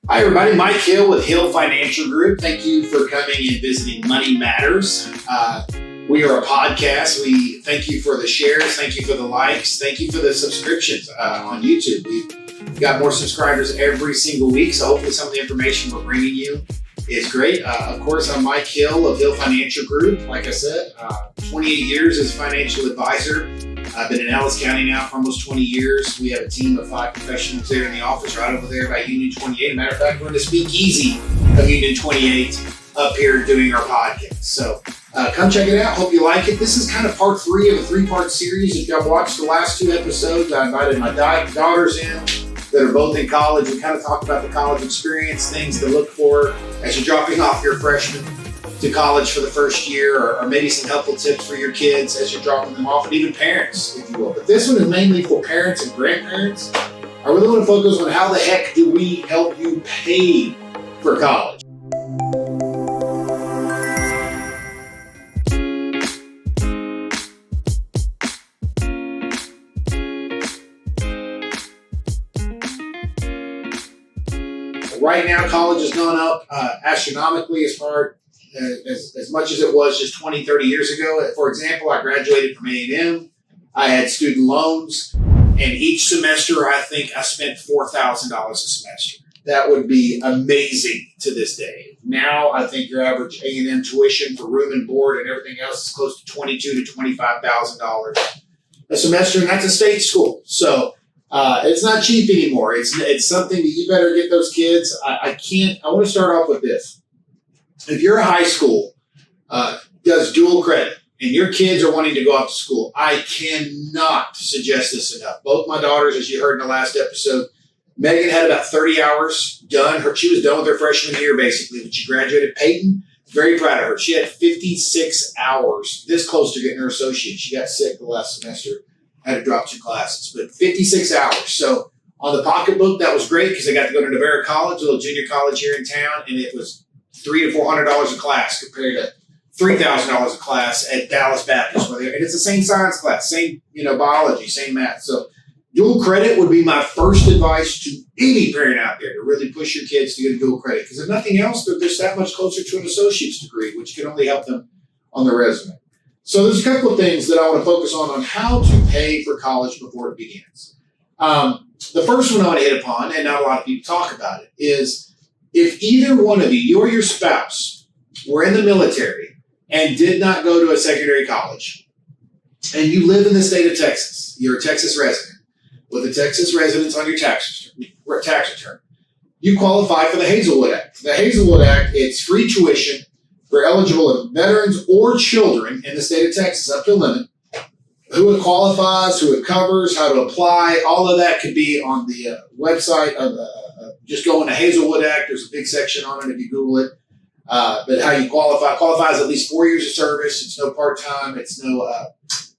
Hi, everybody. Mike Hill with Hill Financial Group. Thank you for coming and visiting Money Matters. We are a podcast. We thank you for the shares. Thank you for the likes. Thank you for the subscriptions on YouTube. We've got more subscribers every single week, so hopefully some of the information we're bringing you is great. Of course, I'm Mike Hill of Hill Financial Group. Like I said, 28 years as a financial advisor. I've been in Ellis County now for almost 20 years. We have a team of 5 professionals there in the office right over there by Union 28. As a matter of fact, we're in the speakeasy of Union 28 up here doing our podcast. So come check it out. Hope you like it. This is kind of part 3 of a 3-part series. If y'all watched the last 2 episodes, I invited my daughters in that are both in college. We kind of talked about the college experience, things to look for as you're dropping off your freshman to college for the first year, or maybe some helpful tips for your kids as you're dropping them off, and even parents, if you will. But this one is mainly for parents and grandparents. I really want to focus on how the heck do we help you pay for college. Right now, college has gone up astronomically as much as it was just 20, 30 years ago. For example, I graduated from A&M. I had student loans, and each semester, I think I spent $4,000 a semester. That would be amazing to this day. Now, I think your average A&M tuition for room and board and everything else is close to $22,000 to $25,000 a semester, and that's a state school. So it's not cheap anymore. It's something that you better get those kids. I want to start off with this. If you're a high school, does dual credit, and your kids are wanting to go off to school, I cannot suggest this enough. Both my daughters, as you heard in the last episode, Megan had about 30 hours done. She was done with her freshman year, basically, when she graduated. Peyton, very proud of her. She had 56 hours, this close to getting her associate. She got sick the last semester, had to drop 2 classes, but 56 hours. So on the pocketbook, that was great because I got to go to Navarra College, a little junior college here in town, and it was $300 to $400 a class compared to $3,000 a class at Dallas Baptist. And it's the same science class, same biology, same math. So dual credit would be my first advice to any parent out there, to really push your kids to get a dual credit. Because if nothing else, they're just that much closer to an associate's degree, which can only help them on their resume. So there's a couple of things that I want to focus on how to pay for college before it begins. The first one I want to hit upon, and not a lot of people talk about it, is if either one of you or your spouse were in the military and did not go to a secondary college, and you live in the state of Texas, you're a Texas resident with a Texas residence on your tax return, you qualify for the Hazelwood Act. The Hazelwood Act, it's free tuition for eligible veterans or children in the state of Texas, up to a limit. Who it qualifies, who it covers, how to apply, all of that could be on the website of just go into Hazelwood Act. There's a big section on it if you Google it. But how you qualifies at least 4 years of service. It's no part-time. It's no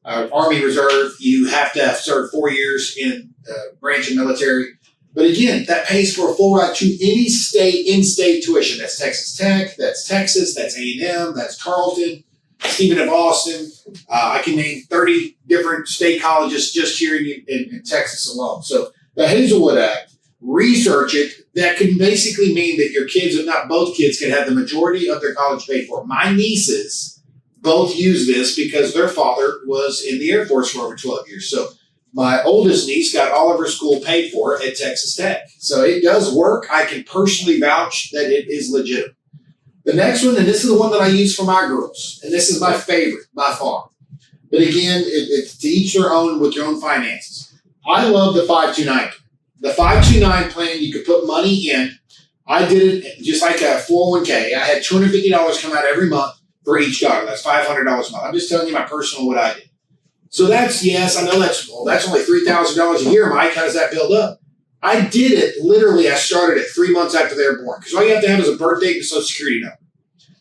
Army Reserve. You have to have served 4 years in branch of military. But again, that pays for a full ride to any state in-state tuition. That's Texas Tech. That's Texas. That's A&M. That's Tarleton. Stephen F. Austin. I can name 30 different state colleges just here in Texas alone. So the Hazelwood Act, research it. That can basically mean that your kids, if not both kids, can have the majority of their college paid for. My nieces both use this because their father was in the Air Force for over 12 years. So my oldest niece got all of her school paid for at Texas Tech. So it does work. I can personally vouch that it is legitimate. The next one, and this is the one that I use for my girls, and this is my favorite by far. But again, it's to each their own with your own finances. I love the 529. The 529 plan, you could put money in. I did it just like a 401k. I had $250 come out every month for each daughter. That's $500 a month. I'm just telling you my personal what I did. So that's, yes, I know that's only $3,000 a year, Mike. How does that build up? I did it literally. I started it 3 months after they were born because all you have to have is a birth date and a social security number.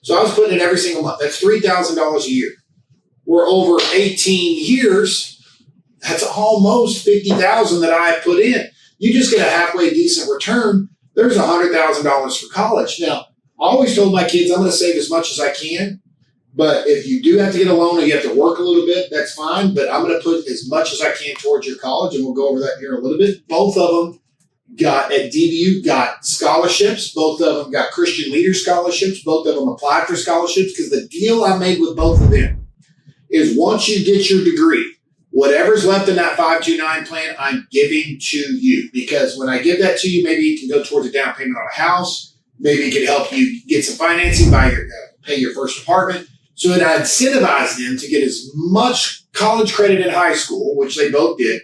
So I was putting it every single month. That's $3,000 a year. We're over 18 years. That's almost $50,000 that I put in. You just get a halfway decent return. There's $100,000 for college. Now, I always told my kids I'm going to save as much as I can. But if you do have to get a loan or you have to work a little bit, that's fine. But I'm going to put as much as I can towards your college, and we'll go over that here in a little bit. Both of them at DBU got scholarships. Both of them got Christian Leader scholarships. Both of them applied for scholarships because the deal I made with both of them is once you get your degree, whatever's left in that 529 plan, I'm giving to you. Because when I give that to you, maybe it can go towards a down payment on a house. Maybe it can help you get some financing, pay your first apartment. So it incentivized them to get as much college credit in high school, which they both did,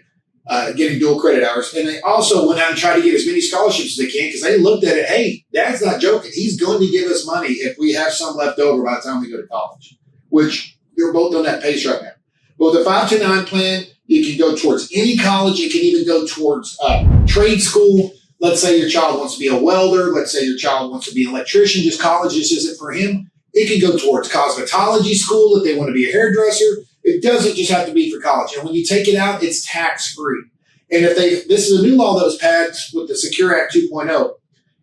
getting dual credit hours. And they also went out and tried to get as many scholarships as they can because they looked at it, hey, Dad's not joking. He's going to give us money if we have some left over by the time we go to college, which they're both on that pace right now. But with the 529 plan, it can go towards any college. It can even go towards trade school. Let's say your child wants to be a welder. Let's say your child wants to be an electrician. Just college just isn't for him. It can go towards cosmetology school if they want to be a hairdresser. It doesn't just have to be for college. And when you take it out, it's tax-free. And this is a new law that was passed with the Secure Act 2.0.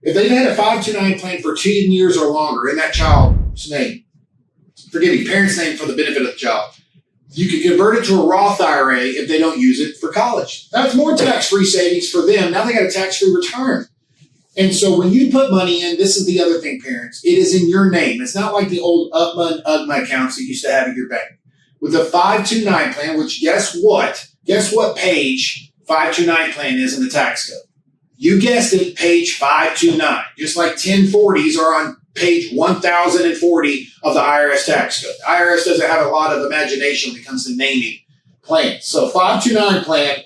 If they've had a 529 plan for 10 years or longer in that child's name, parent's name for the benefit of the child, you can convert it to a Roth IRA if they don't use it for college. That's more tax-free savings for them. Now they got a tax-free return. And so when you put money in, this is the other thing, parents, it is in your name. It's not like the old UPMA and UGMA accounts that you used to have at your bank. With the 529 plan, which guess what page 529 plan is in the tax code? You guessed it, page 529. Just like 1040s are on page 1040 of the IRS tax code. The IRS doesn't have a lot of imagination when it comes to naming plans. So 529 plan,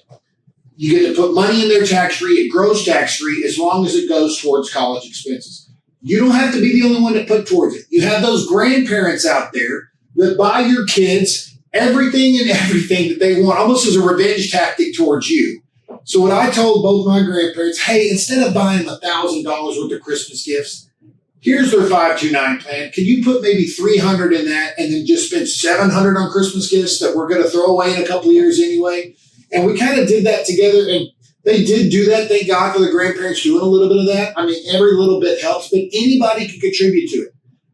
you get to put money in there tax-free. It grows tax-free as long as it goes towards college expenses. You don't have to be the only one to put towards it. You have those grandparents out there that buy your kids everything that they want, almost as a revenge tactic towards you. So what I told both my grandparents, hey, instead of buying $1,000 worth of Christmas gifts, here's their 529 plan. Can you put maybe $300 in that and then just spend $700 on Christmas gifts that we're going to throw away in a couple of years anyway? And we kind of did that together, and they did do that. Thank God for the grandparents doing a little bit of that. I mean, every little bit helps, but anybody can contribute to it.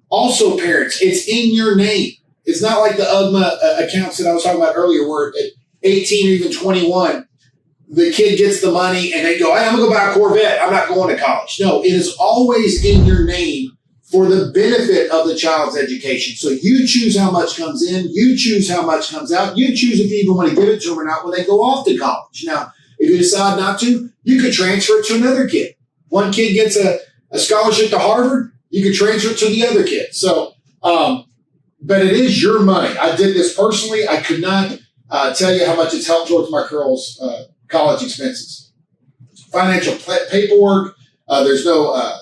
Also, parents, it's in your name. It's not like the UGMA accounts that I was talking about earlier where at 18 or even 21, the kid gets the money and they go, hey, I'm going to go buy a Corvette. I'm not going to college. No, it is always in your name for the benefit of the child's education. So you choose how much comes in. You choose how much comes out. You choose if you even want to give it to them or not when they go off to college. Now, if you decide not to, you could transfer it to another kid. One kid gets a scholarship to Harvard. You could transfer it to the other kid. So, but it is your money. I did this personally. I could not tell you how much it's helped towards my girls' college expenses. Financial paperwork. There's no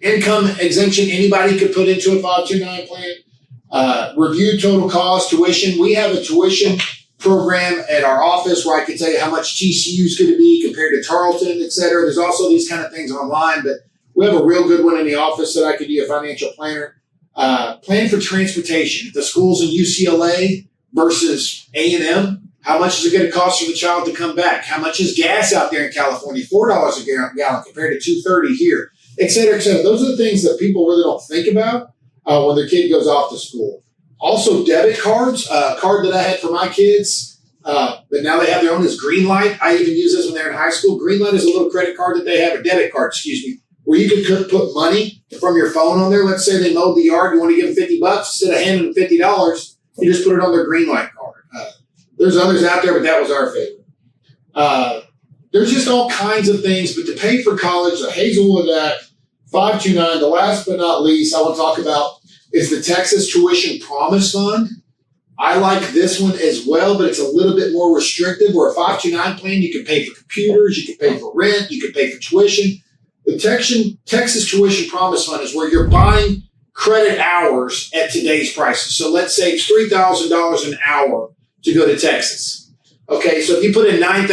income exemption anybody could put into a 529 plan. Review total cost, tuition. We have a tuition program at our office where I can tell you how much TCU is going to be compared to Tarleton, et cetera. There's also these kind of things online, but we have a real good one in the office that I could be a financial planner. Plan for transportation. If the school's in UCLA versus A&M, how much is it going to cost for the child to come back? How much is gas out there in California? $4 a gallon compared to $2.30 here, et cetera, et cetera. Those are the things that people really don't think about when their kid goes off to school. Also, debit cards. A card that I had for my kids, but now they have their own is Greenlight. I even use this when they're in high school. Greenlight is a little credit card that they have, a debit card, where you could put money from your phone on there. Let's say they mowed the yard. You want to give them $50 instead of handing them $50. You just put it on their Greenlight card. There's others out there, but that was our favorite. There's just all kinds of things. But to pay for college, the Hazelwood Act, 529, the last but not least I want to talk about is the Texas Tuition Promise Fund. I like this one as well, but it's a little bit more restrictive. Where a 529 plan, you can pay for computers, you can pay for rent, you can pay for tuition. The Texas Tuition Promise Fund is where you're buying credit hours at today's prices. So let's say it's $3,000 an hour to go to Texas. Okay, so if you put in $9,000,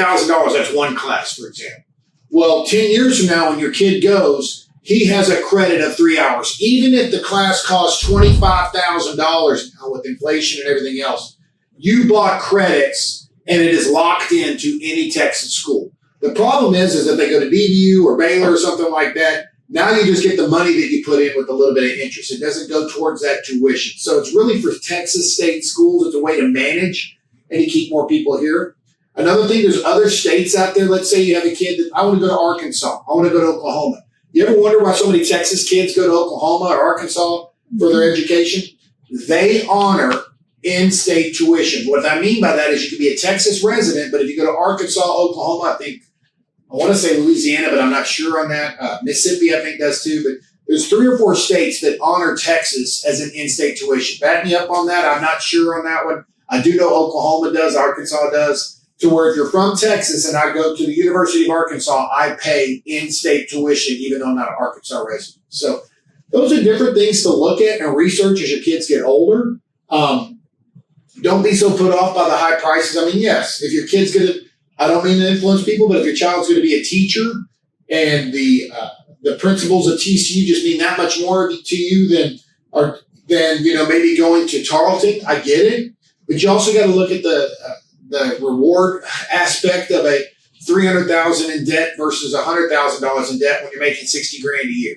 that's one class, for example. Well, 10 years from now, when your kid goes, he has a credit of 3 hours. Even if the class costs $25,000 now with inflation and everything else, you bought credits and it is locked into any Texas school. The problem is that they go to DBU or Baylor or something like that. Now you just get the money that you put in with a little bit of interest. It doesn't go towards that tuition. So it's really for Texas state schools. It's a way to manage and to keep more people here. Another thing, there's other states out there. Let's say you have a kid that I want to go to Arkansas. I want to go to Oklahoma. You ever wonder why so many Texas kids go to Oklahoma or Arkansas for their education? They honor in-state tuition. What I mean by that is you can be a Texas resident, but if you go to Arkansas, Oklahoma, I want to say Louisiana, but I'm not sure on that. Mississippi, I think does too. But there's 3 or 4 states that honor Texas as an in-state tuition. Back me up on that. I'm not sure on that one. I do know Oklahoma does, Arkansas does. To where if you're from Texas and I go to the University of Arkansas, I pay in-state tuition, even though I'm not an Arkansas resident. So those are different things to look at and research as your kids get older. Don't be so put off by the high prices. I mean, yes, if your kid's going to, I don't mean to influence people, but if your child's going to be a teacher and the principles of TCU just mean that much more to you than maybe going to Tarleton, I get it. But you also got to look at the reward aspect of a $300,000 in debt versus $100,000 in debt when you're making $60,000 a year.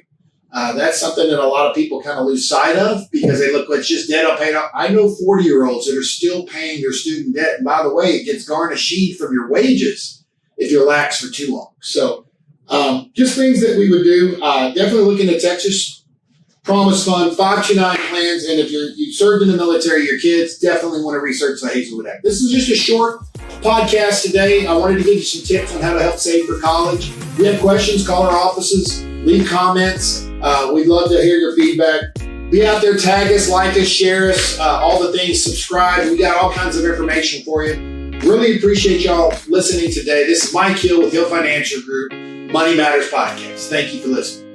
That's something that a lot of people kind of lose sight of because they look, well, it's just debt I'll pay off. I know 40-year-olds that are still paying their student debt. And by the way, it gets garnished from your wages if you're lax for too long. So just things that we would do. Definitely looking at Texas Promise Fund, 529 plans, and if you served in the military, your kids definitely want to research the Hazelwood Act. This is just a short podcast today. I wanted to give you some tips on how to help save for college. If you have questions, call our offices, leave comments. We'd love to hear your feedback. Be out there, tag us, like us, share us, all the things, subscribe. We got all kinds of information for you. Really appreciate y'all listening today. This is Mike Hill with Hill Financial Group, Money Matters Podcast. Thank you for listening.